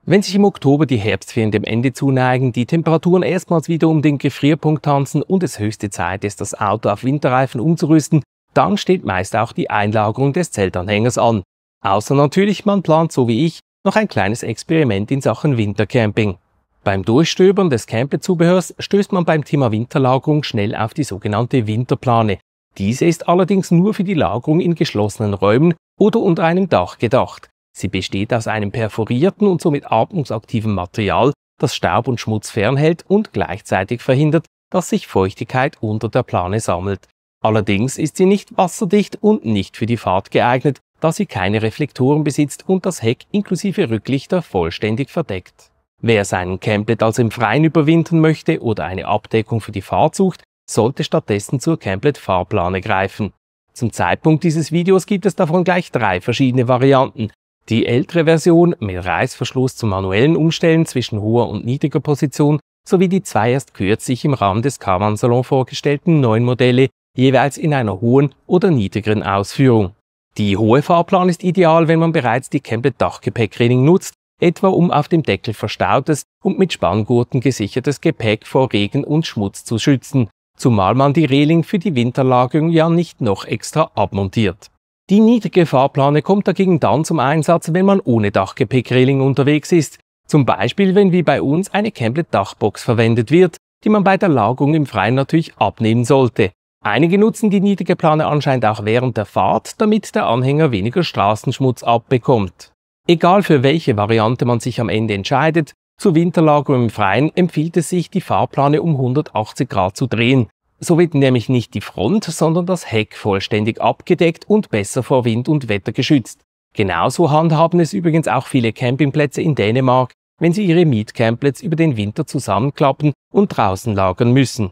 Wenn sich im Oktober die Herbstferien dem Ende zuneigen, die Temperaturen erstmals wieder um den Gefrierpunkt tanzen und es höchste Zeit ist, das Auto auf Winterreifen umzurüsten, dann steht meist auch die Einlagerung des Zeltanhängers an. Außer natürlich, man plant so wie ich noch ein kleines Experiment in Sachen Wintercamping. Beim Durchstöbern des Camperzubehörs stößt man beim Thema Winterlagerung schnell auf die sogenannte Winterplane. Diese ist allerdings nur für die Lagerung in geschlossenen Räumen oder unter einem Dach gedacht. Sie besteht aus einem perforierten und somit atmungsaktiven Material, das Staub und Schmutz fernhält und gleichzeitig verhindert, dass sich Feuchtigkeit unter der Plane sammelt. Allerdings ist sie nicht wasserdicht und nicht für die Fahrt geeignet, da sie keine Reflektoren besitzt und das Heck inklusive Rücklichter vollständig verdeckt. Wer seinen Camplet also im Freien überwintern möchte oder eine Abdeckung für die Fahrt sucht, sollte stattdessen zur Camplet-Fahrplane greifen. Zum Zeitpunkt dieses Videos gibt es davon gleich 3 verschiedene Varianten. Die ältere Version mit Reißverschluss zum manuellen Umstellen zwischen hoher und niedriger Position sowie die 2 erst kürzlich im Rahmen des Caravan Salon vorgestellten neuen Modelle, jeweils in einer hohen oder niedrigeren Ausführung. Die hohe Fahrplane ist ideal, wenn man bereits die Camplet Dachgepäckreling nutzt, etwa um auf dem Deckel verstautes und mit Spanngurten gesichertes Gepäck vor Regen und Schmutz zu schützen, zumal man die Reling für die Winterlagerung ja nicht noch extra abmontiert. Die niedrige Fahrplane kommt dagegen dann zum Einsatz, wenn man ohne Dachgepäckreling unterwegs ist. Zum Beispiel, wenn wie bei uns eine Camplet Dachbox verwendet wird, die man bei der Lagerung im Freien natürlich abnehmen sollte. Einige nutzen die niedrige Plane anscheinend auch während der Fahrt, damit der Anhänger weniger Straßenschmutz abbekommt. Egal für welche Variante man sich am Ende entscheidet, zur Winterlagerung im Freien empfiehlt es sich, die Fahrplane um 180 Grad zu drehen. So wird nämlich nicht die Front, sondern das Heck vollständig abgedeckt und besser vor Wind und Wetter geschützt. Genauso handhaben es übrigens auch viele Campingplätze in Dänemark, wenn sie ihre Mietcamplets über den Winter zusammenklappen und draußen lagern müssen.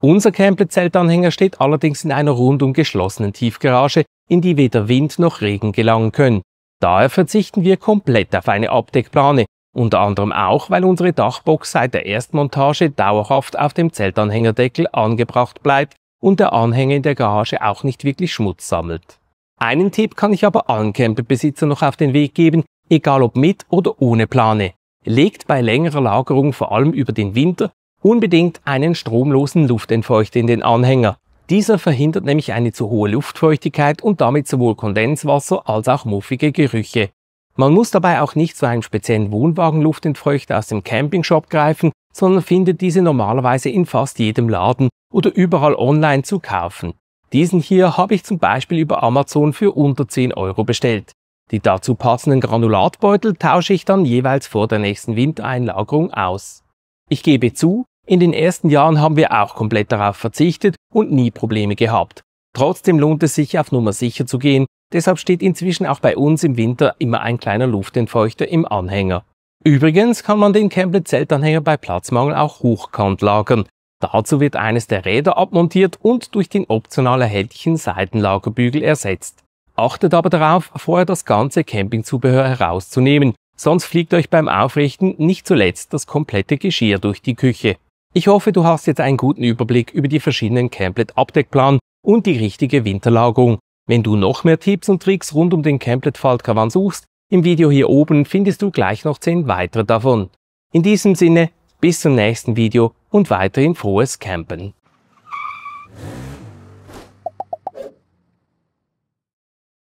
Unser Camplet-Zeltanhänger steht allerdings in einer rundum geschlossenen Tiefgarage, in die weder Wind noch Regen gelangen können. Daher verzichten wir komplett auf eine Abdeckplane, unter anderem auch, weil unsere Dachbox seit der Erstmontage dauerhaft auf dem Zeltanhängerdeckel angebracht bleibt und der Anhänger in der Garage auch nicht wirklich Schmutz sammelt. Einen Tipp kann ich aber allen Camperbesitzern noch auf den Weg geben, egal ob mit oder ohne Plane. Legt bei längerer Lagerung, vor allem über den Winter, unbedingt einen stromlosen Luftentfeuchter in den Anhänger. Dieser verhindert nämlich eine zu hohe Luftfeuchtigkeit und damit sowohl Kondenswasser als auch muffige Gerüche. Man muss dabei auch nicht zu einem speziellen Wohnwagenluftentfeuchter aus dem Campingshop greifen, sondern findet diese normalerweise in fast jedem Laden oder überall online zu kaufen. Diesen hier habe ich zum Beispiel über Amazon für unter 10 € bestellt. Die dazu passenden Granulatbeutel tausche ich dann jeweils vor der nächsten Wintereinlagerung aus. Ich gebe zu, in den ersten Jahren haben wir auch komplett darauf verzichtet und nie Probleme gehabt. Trotzdem lohnt es sich, auf Nummer sicher zu gehen, deshalb steht inzwischen auch bei uns im Winter immer ein kleiner Luftentfeuchter im Anhänger. Übrigens kann man den Camplet-Zeltanhänger bei Platzmangel auch hochkant lagern. Dazu wird eines der Räder abmontiert und durch den optional erhältlichen Seitenlagerbügel ersetzt. Achtet aber darauf, vorher das ganze Campingzubehör herauszunehmen, sonst fliegt euch beim Aufrichten nicht zuletzt das komplette Geschirr durch die Küche. Ich hoffe, du hast jetzt einen guten Überblick über die verschiedenen Camplet-Abdeckplanen und die richtige Winterlagerung. Wenn du noch mehr Tipps und Tricks rund um den Camplet Faltcaravan suchst, im Video hier oben findest du gleich noch 10 weitere davon. In diesem Sinne, bis zum nächsten Video und weiterhin frohes Campen.